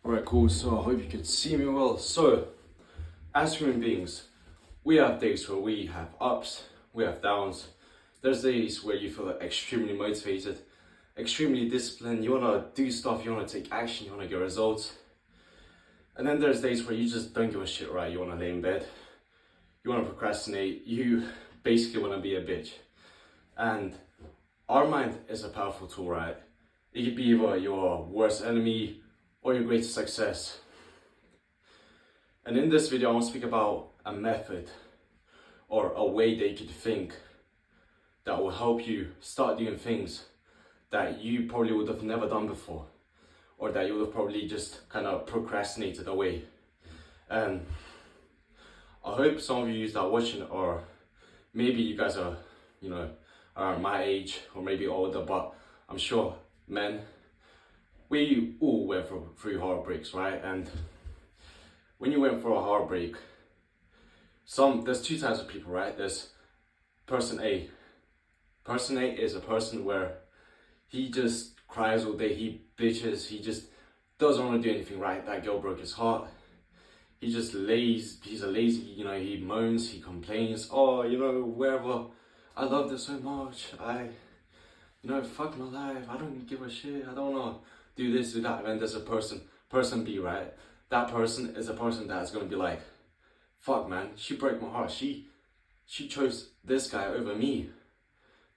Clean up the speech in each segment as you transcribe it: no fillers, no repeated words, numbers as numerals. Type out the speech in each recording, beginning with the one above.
Alright, cool. So I hope you can see me well. So, as human beings, we have days where we have ups, we have downs. There's days where you feel extremely motivated, extremely disciplined, you wanna do stuff, you wanna take action, you wanna get results. And then there's days where you just don't give a shit, right? You wanna lay in bed, you wanna procrastinate, you basically wanna be a bitch. And our mind is a powerful tool, right? It could be either your worst enemy or your greatest success. And in this video, I want to speak about a method or a way that you could think that will help you start doing things that you probably would have never done before, or that you would have probably just kind of procrastinated away. And I hope some of you that are watching, or maybe you guys are, around my age or maybe older, but I'm sure, men, we all went through heartbreaks, right? And when you went for a heartbreak, there's two types of people, right? There's person A. Person A is a person where he just cries all day, he bitches, he just doesn't want to do anything, right? That girl broke his heart. He just lays, he's a lazy, he moans, he complains, wherever, I love this so much, fuck my life, I don't give a shit, I don't know, do this, do that. And then there's a person B, right? That person is a person that's gonna be like, fuck man, she broke my heart, she chose this guy over me.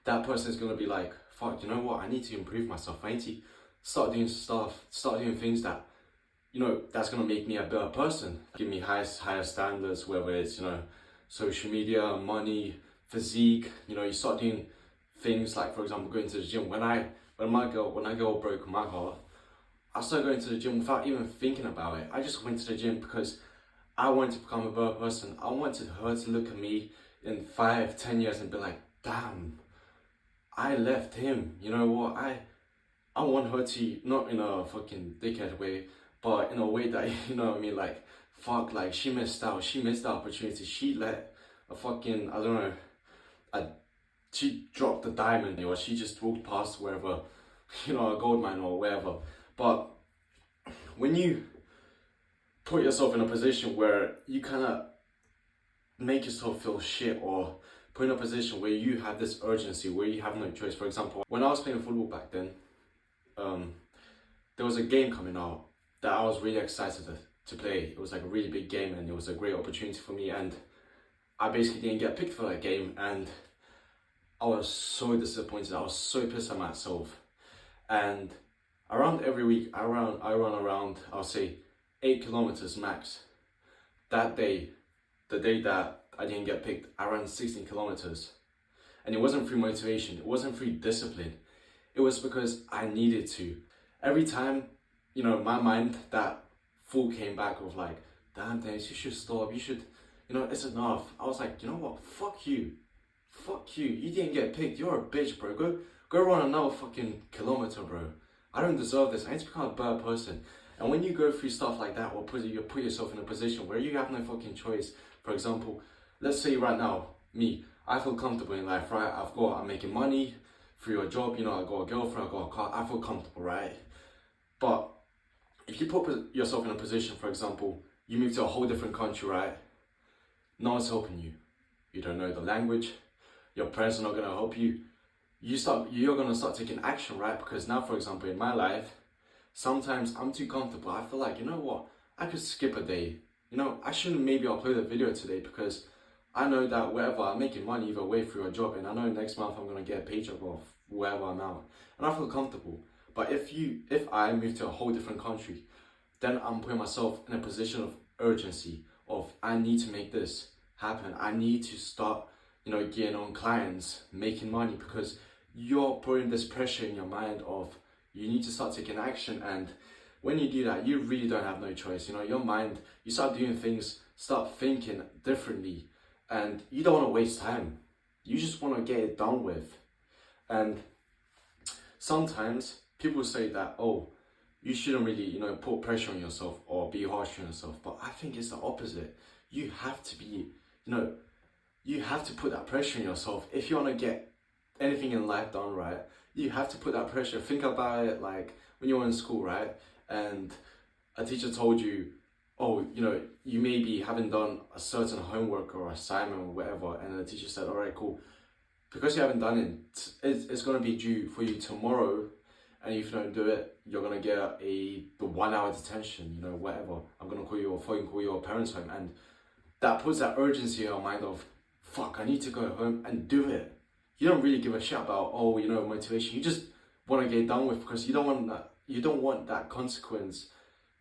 That person is gonna be like, fuck, you know what, I need to improve myself, I need to start doing things that, that's gonna make me a better person, give me higher standards, whether it's, social media, money, physique. You start doing things like, for example, going to the gym. When my girl broke my heart, I started going to the gym without even thinking about it. I just went to the gym because I wanted to become a better person. I wanted her to look at me in 5-10 years and be like, damn, I left him. You know what? I want her to, not in a fucking dickhead way, but in a way that, like, fuck, like, she missed out. She missed the opportunity. She let a fucking, she dropped a diamond, or she just walked past wherever, a gold mine or wherever. But when you put yourself in a position where you kind of make yourself feel shit, or put in a position where you have this urgency, where you have no choice. For example, when I was playing football back then, there was a game coming out that I was really excited to play. It was like a really big game, and it was a great opportunity for me, and I basically didn't get picked for that game, and I was so disappointed. I was so pissed at myself. And around every week, I run around, I'll say 8 kilometers max. That day, the day that I didn't get picked, I ran 16 kilometers. And it wasn't through motivation, it wasn't through discipline. It was because I needed to. Every time, my mind, that fool came back with like, damn Dennis, you should stop, you should, it's enough. I was like, you know what, fuck you, you didn't get picked, you're a bitch, bro. Go run another fucking kilometer, bro. I don't deserve this, I need to become a better person. And when you go through stuff like that, or put yourself in a position where you have no fucking choice. For example, let's say right now, me, I feel comfortable in life, right? I'm making money through a job, I got a girlfriend, I got a car, I feel comfortable, right? But if you put yourself in a position, for example, you move to a whole different country, right? No one's helping you. You don't know the language, your parents are not gonna help you. You're gonna start taking action, right? Because now, for example, in my life, sometimes I'm too comfortable. I feel like, you know what, I could skip a day. I shouldn't maybe upload a video today because I know that wherever I'm making money either way through a job, and I know next month I'm gonna get a paycheck of wherever I'm out, and I feel comfortable. But if I move to a whole different country, then I'm putting myself in a position of urgency, of I need to make this happen. I need to start, getting on clients, making money, because you're putting this pressure in your mind of you need to start taking action. And when you do that, you really don't have no choice. Your mind, you start doing things, start thinking differently, and you don't want to waste time. You just want to get it done with. And sometimes people say that, oh, you shouldn't really, put pressure on yourself or be harsh on yourself. But I think it's the opposite. You have to be, you have to put that pressure on yourself. If you want to get anything in life done, right, you have to put that pressure. Think about it like when you're in school, right? And a teacher told you, oh, you know, you maybe haven't done a certain homework or assignment or whatever, and the teacher said, all right, cool, because you haven't done it, it's gonna be due for you tomorrow, and if you don't do it, you're gonna get the 1 hour detention, you know, whatever. I'm gonna call your phone, call your parents home, and that puts that urgency in your mind of, fuck, I need to go home and do it. You don't really give a shit about, oh, you know, motivation. You just want to get it done with, because you don't want that. You don't want that consequence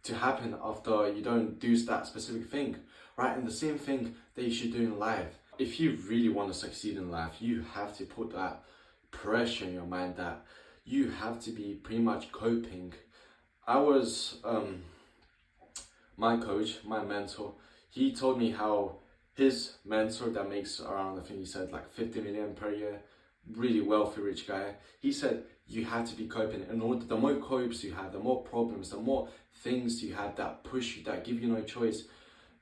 to happen after you don't do that specific thing, right? And the same thing that you should do in life. If you really want to succeed in life, you have to put that pressure in your mind that you have to be pretty much coping. I was my coach, my mentor, he told me how his mentor that makes around, I think he said like 50 million per year, really wealthy, rich guy, he said you have to be coping. In order, the more copes you have, the more problems, the more things you have that push you, that give you no choice,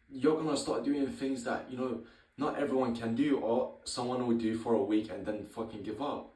you're gonna start doing things that, you know, not everyone can do, or someone will do for a week and then fucking give up.